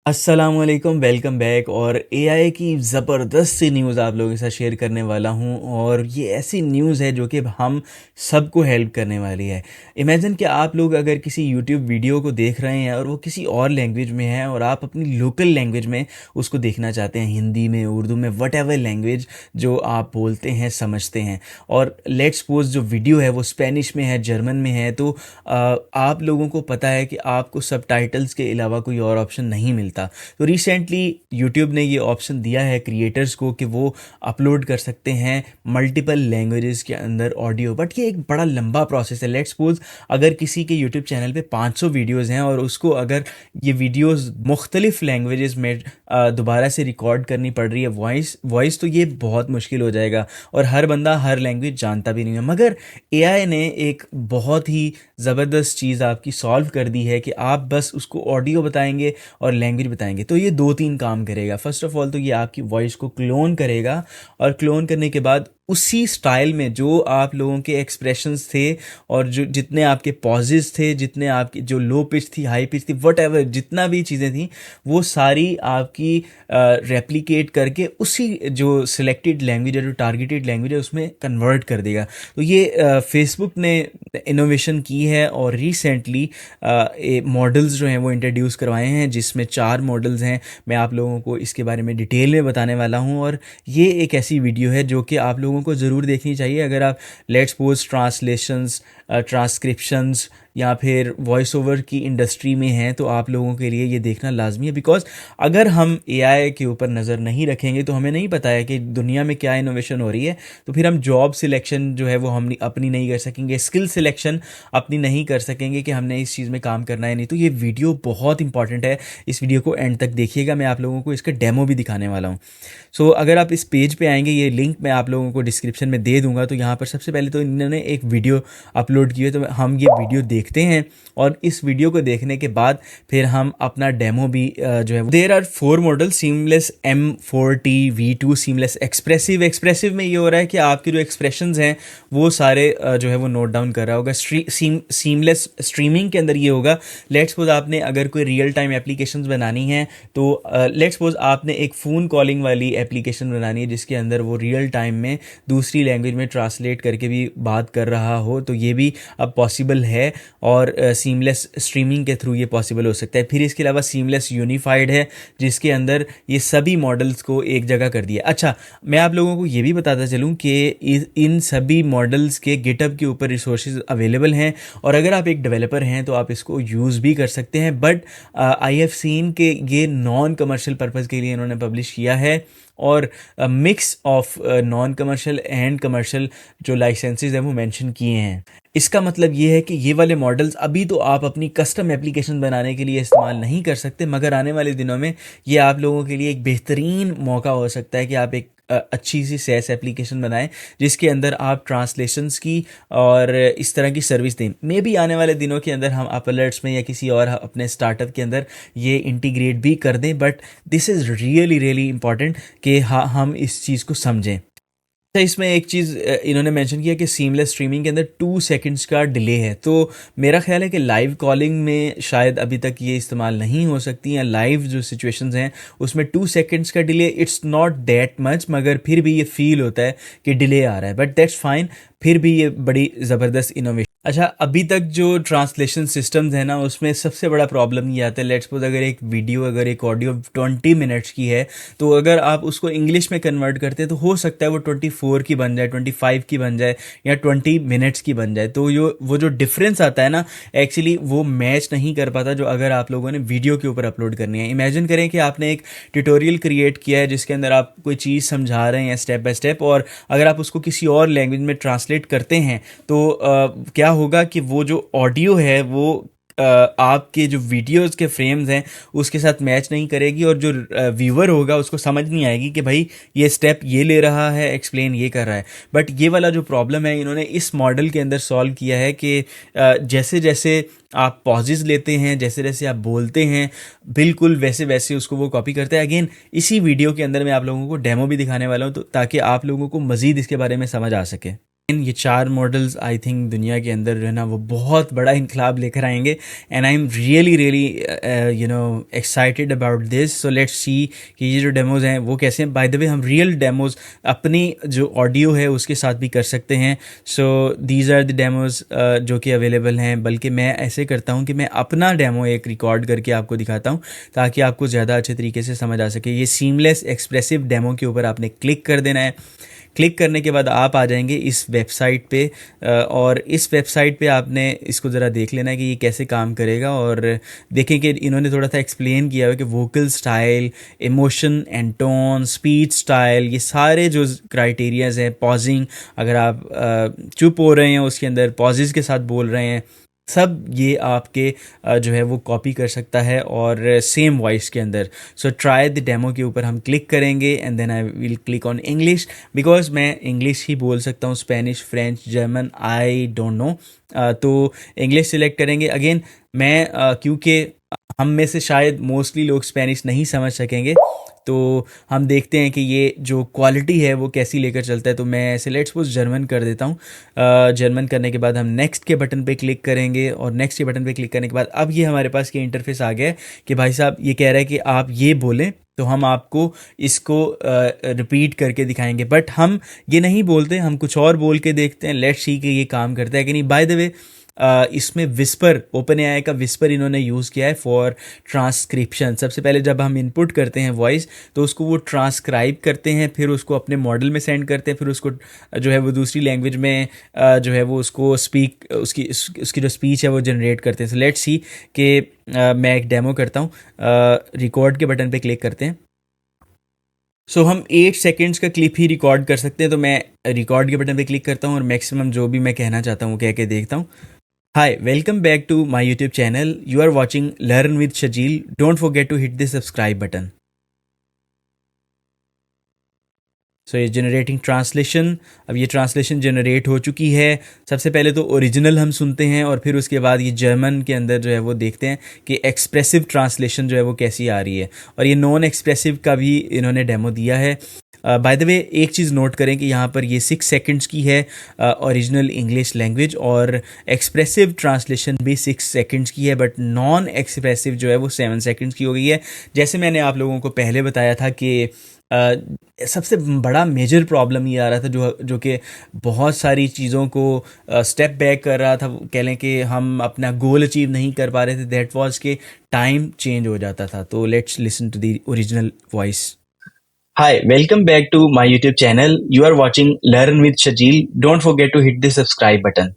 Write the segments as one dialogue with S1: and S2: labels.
S1: अस्सलामुअलैकुम, welcome back. और AI की ज़बरदस्त सी न्यूज़ आप लोगों के साथ शेयर करने वाला हूं। और ये ऐसी न्यूज़ है जो कि हम सबको हेल्प करने वाली है। इमेजिन कि आप लोग अगर किसी यूट्यूब वीडियो को देख रहे हैं और वो किसी और लैंग्वेज में है और आप अपनी लोकल लैंग्वेज में उसको देखना चाहते हैं, हिंदी में, उर्दू में, वट एवर लैंग्वेज जो आप बोलते हैं, समझते हैं। और लेट्स सपोज जो वीडियो है वो स्पेनिश में है, जर्मन में है, तो आप लोगों को पता है कि आपको सबटाइटल्स के अलावा कोई और ऑप्शन नहीं मिलता। तो रिसेंटली यूट्यूब ने ये ऑप्शन दिया है क्रिएटर्स को कि वो अपलोड कर सकते हैं मल्टीपल लैंग्वेजेस के अंदर ऑडियो। बट ये एक बड़ा लंबा प्रोसेस है। लेट्स सपोज अगर किसी के यूट्यूब चैनल पे 500 वीडियोज़ हैं और उसको अगर ये वीडियोज़ मुख्तलिफ लैंग्वेजेस में दोबारा से रिकॉर्ड करनी पड़ रही है वॉइस, तो ये बहुत मुश्किल हो जाएगा और हर बंदा हर लैंग्वेज जानता भी नहीं है। मगर एआई ने एक बहुत ही ज़बरदस्त चीज़ आपकी सॉल्व कर दी है कि आप बस उसको ऑडियो बताएंगे और लैंग्वेज बताएंगे तो ये 2-3 काम करेगा। फर्स्ट ऑफ ऑल तो ये आपकी वॉइस को क्लोन करेगा और क्लोन करने के बाद उसी स्टाइल में जो आप लोगों के एक्सप्रेशंस थे और जो जितने आपके पॉजेज थे, जितने आपकी जो लो पिच थी, हाई पिच थी, वट एवर जितना भी चीज़ें थी, वो सारी आपकी रेप्लिकेट करके उसी जो सिलेक्टेड लैंग्वेज है, जो टारगेटेड लैंग्वेज है, उसमें कन्वर्ट कर देगा। तो ये फेसबुक ने इनोवेशन की है और रिसेंटली मॉडल्स जो हैं वो इंट्रोड्यूस करवाए हैं, जिसमें 4 मॉडल्स हैं। मैं आप लोगों को इसके बारे में डिटेल में बताने वाला हूं। और ये एक ऐसी वीडियो है जो कि आप लोगों को ज़रूर देखनी चाहिए अगर आप लेट्स सपोज ट्रांसलेशंस, ट्रांसक्रिप्शंस या फिर वॉइस ओवर की इंडस्ट्री में हैं, तो आप लोगों के लिए ये देखना लाजमी है। बिकॉज अगर हम एआई के ऊपर नज़र नहीं रखेंगे तो हमें नहीं पता है कि दुनिया में क्या इनोवेशन हो रही है। तो फिर हम जॉब सिलेक्शन जो है वो हम अपनी नहीं कर सकेंगे, स्किल सिलेक्शन अपनी नहीं कर सकेंगे कि हमने इस चीज़ में काम करना है नहीं। तो ये वीडियो बहुत इंपॉर्टेंट है, इस वीडियो को एंड तक देखिएगा। मैं आप लोगों को इसका डेमो भी दिखाने वाला हूँ। सो अगर आप इस पेज पे आएंगे, ये लिंक मैं आप लोगों को डिस्क्रिप्शन में दे दूंगा। तो यहाँ पर सबसे पहले तो इन्होंने एक वीडियो अपलोड की है, तो हम ये वीडियो देखते हैं और इस वीडियो को देखने के बाद फिर हम अपना डेमो भी जो है। There are 4 model, seamless M4T V2, seamless expressive में ये हो रहा है कि आपके जो एक्सप्रेशंस हैं वो सारे जो है वो नोट डाउन कर रहा होगा। सीमलेस स्ट्रीमिंग के अंदर ये होगा, लेट्स सपोज आपने अगर कोई रियल टाइम एप्लीकेशंस बनानी है, तो लेट्स सपोज आपने एक फ़ोन कॉलिंग वाली एप्लीकेशन बनानी है जिसके अंदर वो रियल टाइम में दूसरी लैंग्वेज में ट्रांसलेट करके भी बात कर रहा हो, तो ये भी अब पॉसिबल है और सीमलेस स्ट्रीमिंग के थ्रू ये पॉसिबल हो सकता है। फिर इसके अलावा सीमलेस यूनिफाइड है जिसके अंदर ये सभी मॉडल्स को एक जगह कर दिया। अच्छा, मैं आप लोगों को ये भी बताता चलूँ कि इन सभी मॉडल्स के गिटहब के ऊपर रिसोर्सेज अवेलेबल हैं और अगर आप एक डेवलपर हैं तो आप इसको यूज़ भी कर सकते हैं। बट आई हैव सीन के ये नॉन कमर्शियल पर्पज़ के लिए इन्होंने पब्लिश किया है और mix of non commercial and commercial जो लाइसेंसेस हैं वो मेंशन किए हैं। इसका मतलब ये है कि ये वाले मॉडल्स अभी तो आप अपनी कस्टम एप्लीकेशन बनाने के लिए इस्तेमाल नहीं कर सकते, मगर आने वाले दिनों में ये आप लोगों के लिए एक बेहतरीन मौका हो सकता है कि आप एक अच्छी सी सेस एप्लीकेशन बनाएं जिसके अंदर आप ट्रांसलेशंस की और इस तरह की सर्विस दें। मे बी आने वाले दिनों के अंदर हम अपलर्ट्स में या किसी और अपने स्टार्टअप के अंदर ये इंटीग्रेट भी कर दें। But this is really really important कि हाँ हम इस चीज़ को समझें। अच्छा, इसमें एक चीज़ इन्होंने मेंशन किया कि सीमलेस स्ट्रीमिंग के अंदर 2 सेकंड्स का डिले है। तो मेरा ख्याल है कि लाइव कॉलिंग में शायद अभी तक ये इस्तेमाल नहीं हो सकती, या लाइव जो सिचुएशंस हैं उसमें 2 सेकंड्स का delay it's not that much, मगर फिर भी ये फील होता है कि डिले आ रहा है। बट दैट्स फाइन, फिर भी ये बड़ी ज़बरदस्त इनोवेशन। अच्छा, अभी तक जो ट्रांसलेशन सिस्टम्स है ना उसमें सबसे बड़ा प्रॉब्लम ये आता है, लेट्स सपोज अगर एक वीडियो, अगर एक ऑडियो 20 मिनट्स की है, तो अगर आप उसको इंग्लिश में कन्वर्ट करते हैं तो हो सकता है वो 24 की बन जाए, 25 की बन जाए या 20 मिनट्स की बन जाए। तो वो जो डिफरेंस आता है ना, एक्चुअली वो मैच नहीं कर पाता जो अगर आप लोगों ने वीडियो के ऊपर अपलोड करनी है। इमेजिन करें कि आपने एक ट्यूटोरियल क्रिएट किया है जिसके अंदर आप कोई चीज़ समझा रहे हैं स्टेप बाय स्टेप, और अगर आप उसको किसी और लैंग्वेज में ट्रांसलेट करते हैं तो क्या होगा कि वो जो ऑडियो है वो आपके जो वीडियोस के फ्रेम्स हैं उसके साथ मैच नहीं करेगी और जो व्यूअर होगा उसको समझ नहीं आएगी कि भाई ये स्टेप ये ले रहा है, एक्सप्लेन ये कर रहा है। बट ये वाला जो प्रॉब्लम है इन्होंने इस मॉडल के अंदर सॉल्व किया है कि जैसे जैसे आप पॉजेज लेते हैं, जैसे जैसे आप बोलते हैं, बिल्कुल वैसे वैसे उसको वो कॉपी करता है। अगेन इसी वीडियो के अंदर मैं आप लोगों को डेमो भी दिखाने वाला हूँ, तो ताकि आप लोगों को मज़ीद इसके बारे में समझ आ सके। ये 4 मॉडल्स आई थिंक दुनिया के अंदर जो है ना वो बहुत बड़ा इनकलाब लेकर आएंगे, and I am really really excited about this. So let's see कि ये जो डेमोज हैं वो कैसे हैं। बाय द वे हम रियल डेमोज अपनी जो ऑडियो है उसके साथ भी कर सकते हैं। So these are the demos जो कि अवेलेबल हैं। बल्कि मैं ऐसे करता हूँ कि मैं अपना डेमो एक रिकॉर्ड करके आपको दिखाता हूँ ताकि आपको ज़्यादा अच्छे तरीके से समझ आ सके। ये सीमलेस एक्सप्रेसिव डेमो के ऊपर आपने क्लिक कर देना है। क्लिक करने के बाद आप आ जाएंगे इस वेबसाइट पे, और इस वेबसाइट पे आपने इसको ज़रा देख लेना है कि ये कैसे काम करेगा। और देखें कि इन्होंने थोड़ा सा एक्सप्लेन किया है कि vocal style, emotion and tone, speech style, ये सारे जो क्राइटेरियाज हैं, पॉजिंग, अगर आप चुप हो रहे हैं उसके अंदर पॉजेज़ के साथ बोल रहे हैं, सब ये आपके जो है वो कॉपी कर सकता है और सेम वॉइस के अंदर। सो ट्राई द डेमो के ऊपर हम क्लिक करेंगे and then I will click on English, because मैं इंग्लिश ही बोल सकता हूँ, Spanish, French, German I don't know. तो इंग्लिश सिलेक्ट करेंगे। अगेन मैं क्योंकि हम में से शायद मोस्टली लोग स्पेनिश नहीं समझ सकेंगे, तो हम देखते हैं कि ये जो क्वालिटी है वो कैसी लेकर चलता है। तो मैं ऐसे लेट्स सपोज जर्मन कर देता हूँ। जर्मन करने के बाद हम नेक्स्ट के बटन पे क्लिक करेंगे, और नेक्स्ट के बटन पे क्लिक करने के बाद अब ये हमारे पास ये इंटरफेस आ गया है कि भाई साहब ये कह रहा है कि आप ये बोलें, तो हम आपको इसको रिपीट करके दिखाएंगे। बट हम ये नहीं बोलते, हम कुछ और बोल के देखते हैं। लेट्स सी कि ये काम करता है कि नहीं। बाय द वे इसमें विस्पर, ओपन एआई का विस्पर इन्होंने यूज़ किया है फॉर ट्रांसक्रिप्शन। सबसे पहले जब हम इनपुट करते हैं वॉइस तो उसको वो ट्रांसक्राइब करते हैं, फिर उसको अपने मॉडल में सेंड करते हैं, फिर उसको जो है वो दूसरी लैंग्वेज में जो है वो उसको स्पीक, उसकी जो स्पीच है वो जनरेट करते हैं। सो लेट्स सी कि मैं एक डेमो करता हूँ। रिकॉर्ड के बटन पे क्लिक करते हैं। सो हम 8 सेकेंड्स का क्लिप ही रिकॉर्ड कर सकते हैं। तो मैं रिकॉर्ड के बटन पे क्लिक करता हूँ और मैक्सिमम जो भी मैं कहना चाहता हूँ कह के देखता हूँ। Hi, welcome back to my YouTube channel. You are watching Learn with Shajil. Don't forget to hit the subscribe button. सो ये जनरेटिंग ट्रांसलेशन, अब ये ट्रांसलेशन जनरेट हो चुकी है। सबसे पहले तो ओरिजिनल हम सुनते हैं और फिर उसके बाद ये जर्मन के अंदर जो है वो देखते हैं कि एक्सप्रेसिव ट्रांसलेशन जो है वो कैसी आ रही है। और ये नॉन एक्सप्रेसिव का भी इन्होंने डेमो दिया है। बाय द वे एक चीज़ नोट करें कि यहाँ पर ये 6 सेकंड्स की है ओरिजिनल इंग्लिश लैंग्वेज, और एक्सप्रेसिव ट्रांसलेशन भी 6 सेकंड्स की है, बट नॉन एक्सप्रेसिव जो है वो 7 सेकंड्स की हो गई है। जैसे मैंने आप लोगों को पहले बताया था कि सबसे बड़ा मेजर प्रॉब्लम ये आ रहा था जो कि बहुत सारी चीज़ों को स्टेप बैक कर रहा था। कह लें कि हम अपना गोल अचीव नहीं कर पा रहे थे। दैट वाज के टाइम चेंज हो जाता था। तो let's listen to the original voice. Hi, welcome back to my YouTube channel. You are watching Learn with Shajil. Don't forget to hit the subscribe button.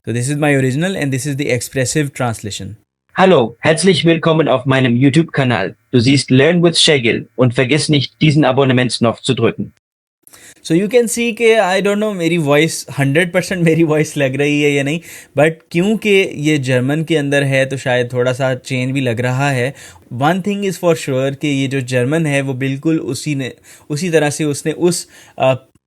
S1: So this is my original and this is the expressive translation.
S2: Hallo, herzlich willkommen auf meinem YouTube-Kanal. Du siehst Learn with Shagil und vergiss nicht, diesen Abonnementsknopf zu drücken.
S1: So you can see कि आई don't no मेरी voice 100% मेरी voice लग रही है या नहीं, but क्योंकि ये जर्मन के अंदर है तो शायद थोड़ा सा चेंज भी लग रहा है। One thing is for sure कि ये जो जर्मन है वो बिल्कुल उसी तरह से उसने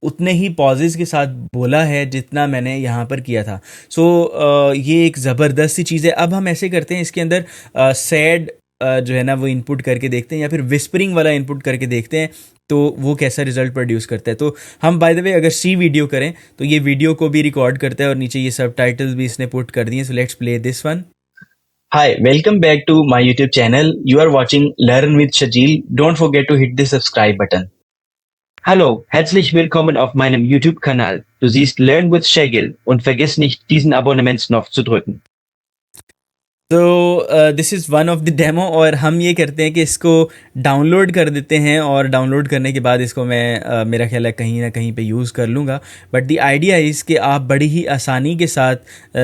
S1: उतने ही पॉजेज़ के साथ बोला है जितना मैंने यहाँ पर किया था। सो ये एक ज़बरदस्त सी चीज़ है। अब हम ऐसे करते हैं, इसके अंदर सैड जो है ना वो इनपुट करके देखते हैं या फिर विस्परिंग वाला इनपुट करके देखते हैं तो वो कैसा रिजल्ट प्रोड्यूस करता है। तो हम बाय द वे अगर सी वीडियो करें तो ये वीडियो को भी रिकॉर्ड करता है और नीचे ये सबटाइटल्स भी इसने पुट कर दिए। So let's play this one. Hi, welcome back to my YouTube channel. You are watching Learn with Shajil. Don't forget to hit the subscribe button.
S2: Hallo, herzlich willkommen auf meinem YouTube-Kanal. Du siehst Learn with Shagil und vergiss nicht, diesen Abonnementsknopf zu drücken.
S1: तो this is one of the demo, और हम ये करते हैं कि इसको download कर देते हैं और डाउनलोड करने के बाद इसको मैं मेरा ख्याल है कहीं ना कहीं पे यूज़ कर लूँगा। बट द आइडिया इज़ कि आप बड़ी ही आसानी के साथ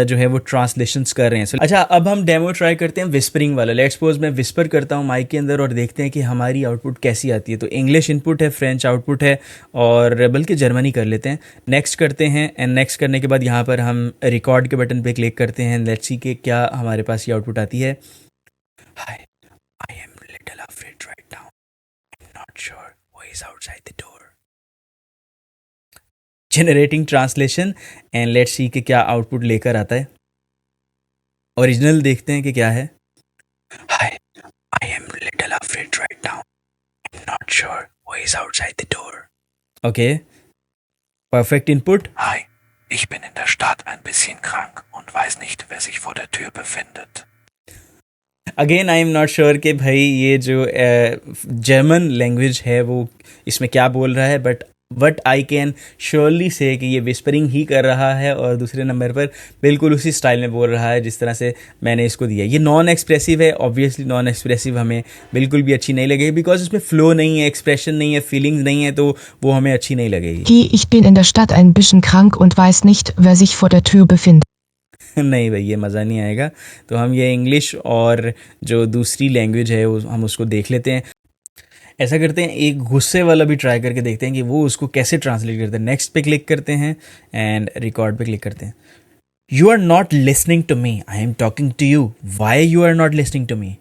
S1: जो है वो ट्रांसलेशंस कर रहे हैं। So, अच्छा, अब हम डेमो ट्राई करते हैं विस्परिंग वाला। लेट्स सपोज मैं विस्पर करता हूँ माइक के अंदर और देखते हैं कि हमारी आउटपुट कैसी आती है। तो इंग्लिश इनपुट है, फ्रेंच आउटपुट है, और बल्कि जर्मनी कर लेते हैं। नेक्स्ट करते हैं, एंड नेक्स्ट करने के बाद यहाँ पर हम रिकॉर्ड के बटन पे क्लिक करते हैं। लेट्स सी कि क्या हमारे पास ये आउटपुट आती है। Hi, I am little afraid right now. I'm not sure who is outside the door. Generating translation and let's see कि क्या आउटपुट लेकर आता है। ओरिजिनल देखते हैं कि क्या है। Hi, I am little afraid right now. I'm not sure who is outside the door. Okay. Perfect input. Hi,
S3: Ich bin in der Stadt ein bisschen krank und weiß nicht, wer sich vor der Tür befindet.
S1: Again I am not sure कि भाई ये जो German language है वो इसमें क्या बोल रहा है, बट आई कैन श्योरली से कि ये विस्परिंग ही कर रहा है और दूसरे नंबर पर बिल्कुल उसी स्टाइल में बोल रहा है जिस तरह से मैंने इसको दिया। ये नॉन एक्सप्रेसिव है, ऑब्वियसली नॉन एक्सप्रेसिव हमें बिल्कुल भी अच्छी नहीं लगेगी, बिकॉज उसमें फ्लो नहीं है, एक्सप्रेशन नहीं है, फीलिंग्स नहीं है, तो वो हमें अच्छी नहीं लगेगी।
S4: Ich bin in der Stadt ein bisschen krank und weiß nicht, wer sich vor der Tür befindet.
S1: नहीं भाई, ये मज़ा नहीं आएगा। तो हम ये इंग्लिश और जो दूसरी लैंग्वेज है वो हम उसको देख लेते हैं। ऐसा करते हैं, एक गुस्से वाला भी ट्राई करके देखते हैं कि वो उसको कैसे ट्रांसलेट करते हैं। नेक्स्ट पे क्लिक करते हैं एंड रिकॉर्ड पे क्लिक करते हैं। You are not listening to me, I am talking to you, why you are not listening to me.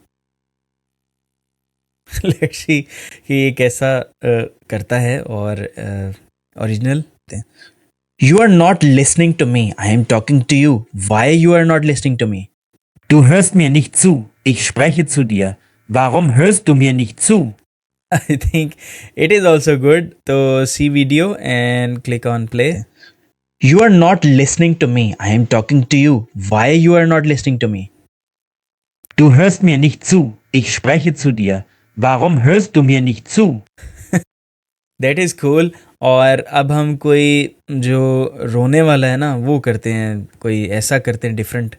S1: Let's see कि ये कैसा करता है और original. You are not listening to me. I am talking to you. Why you are not listening to me?
S3: Du hörst mir nicht zu. Ich spreche zu dir. Warum hörst du mir nicht zu?
S1: I think it is also good. So see video and click on play. You are not listening to me. I am talking to you. Why you are not listening to me?
S3: Du hörst mir nicht zu. Ich spreche zu dir. Warum hörst du mir nicht zu?
S1: That is cool. और अब हम कोई जो रोने वाला है ना वो करते हैं, कोई ऐसा करते हैं different.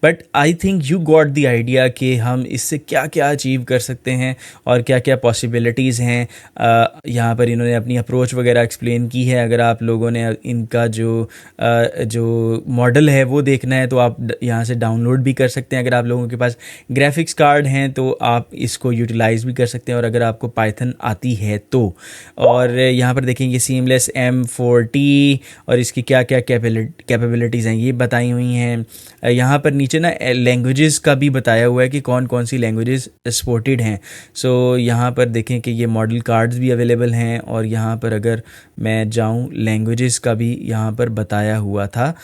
S1: But I think you got the idea कि हम इससे क्या क्या अचीव कर सकते हैं और क्या क्या पॉसिबिलिटीज़ हैं। यहाँ पर इन्होंने अपनी अप्रोच वगैरह एक्सप्लेन की है। अगर आप लोगों ने इनका जो मॉडल है वो देखना है तो आप यहाँ से डाउनलोड भी कर सकते हैं। अगर आप लोगों के पास ग्राफिक्स कार्ड हैं तो आप इसको यूटिलाइज़ भी कर सकते हैं, और अगर आपको पाइथन आती है तो। और यहाँ पर देखेंगे सीमलेस M4T और इसकी क्या क्या कैपेबिलिटीज़ हैं ये बताई हुई हैं। यहाँ पर नीचे ना लैंग्वेजेस का भी बताया हुआ है कि कौन कौन सी लैंग्वेजेस सपोर्टेड हैं। सो यहाँ पर देखें कि ये मॉडल कार्ड्स भी अवेलेबल हैं, और यहाँ पर अगर मैं जाऊँ लैंग्वेजेस का भी यहाँ पर बताया हुआ था।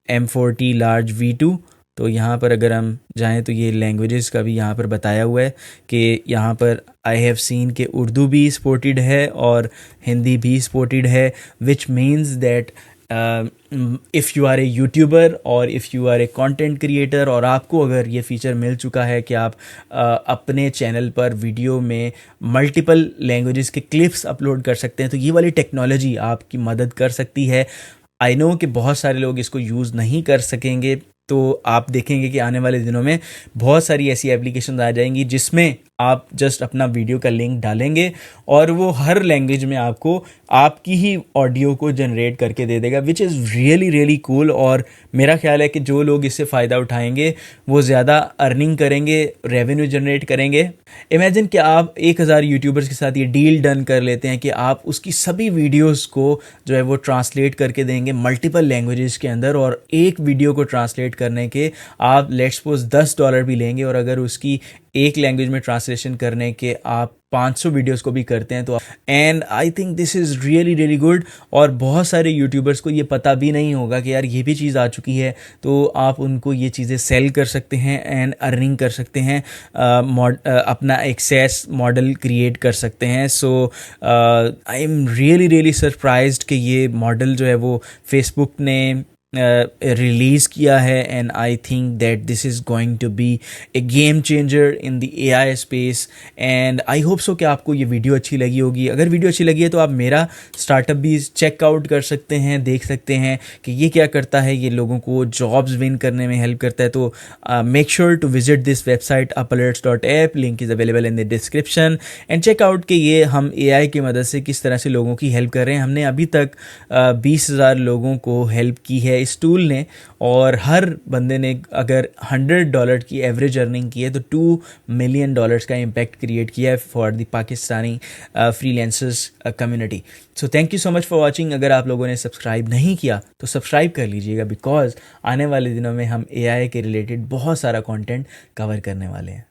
S1: M4T लार्ज V2, तो यहाँ पर अगर हम जाएं तो ये लैंग्वेजेस का भी यहाँ पर बताया हुआ है कि यहाँ पर आई हैव सीन के उर्दू भी सपोर्टेड है और हिंदी भी सपोर्टेड है, which means that if you are a YouTuber और if you are a content creator और आपको अगर ये फ़ीचर मिल चुका है कि आप अपने चैनल पर वीडियो में मल्टीपल लैंग्वेजेस के क्लिप्स अपलोड कर सकते हैं, तो ये वाली टेक्नोलॉजी आपकी मदद कर सकती है। आई नो कि बहुत सारे लोग इसको यूज़ नहीं कर सकेंगे, तो आप देखेंगे कि आने वाले दिनों में बहुत सारी ऐसी एप्लीकेशन आ जाएंगी जिसमें आप जस्ट अपना वीडियो का लिंक डालेंगे और वो हर लैंग्वेज में आपको आपकी ही ऑडियो को जनरेट करके दे देगा, which is really really cool. और मेरा ख्याल है कि जो लोग इससे फ़ायदा उठाएंगे वो ज़्यादा अर्निंग करेंगे, रेवेन्यू जनरेट करेंगे। इमेजिन कि आप 1000 यूट्यूबर्स के साथ ये डील डन कर लेते हैं कि आप उसकी सभी वीडियोस को जो है वो ट्रांसलेट करके देंगे मल्टीपल लैंग्वेजेस के अंदर, और एक वीडियो को ट्रांसलेट करने के आप लेट्स सपोज $10 भी लेंगे, और अगर उसकी एक लैंग्वेज में ट्रांसलेशन करने के आप 500 वीडियोस को भी करते हैं तो। And I think this is really really good. और बहुत सारे यूट्यूबर्स को ये पता भी नहीं होगा कि यार ये भी चीज़ आ चुकी है, तो आप उनको ये चीज़ें सेल कर सकते हैं एंड अर्निंग कर सकते हैं, अपना एक SaaS मॉडल क्रिएट कर सकते हैं। So I am really really surprised कि ये मॉडल जो है वो फेसबुक ने रिलीज़ किया है, and I think that this is going to be a game changer in the AI space. And I hope so कि आपको ये वीडियो अच्छी लगी होगी। अगर वीडियो अच्छी लगी है तो आप मेरा स्टार्टअप भी चेकआउट कर सकते हैं, देख सकते हैं कि ये क्या करता है, ये लोगों को जॉब्स विन करने में हेल्प करता है। तो make sure to visit this website upalerts.app, link is available in the description, and check out कि ये हम AI की मदद से किस तरह से लोगों की हेल्प कर रहे हैं। हमने अभी तक 20,000 लोगों को हेल्प की है इस टूल ने, और हर बंदे ने अगर $100 की एवरेज अर्निंग की है तो $2 मिलियन का इम्पैक्ट क्रिएट किया है for the Pakistani freelancers community. So thank you so much for watching. अगर आप लोगों ने सब्सक्राइब नहीं किया तो सब्सक्राइब कर लीजिएगा, बिकॉज आने वाले दिनों में हम AI के रिलेटेड बहुत सारा कंटेंट कवर करने वाले हैं।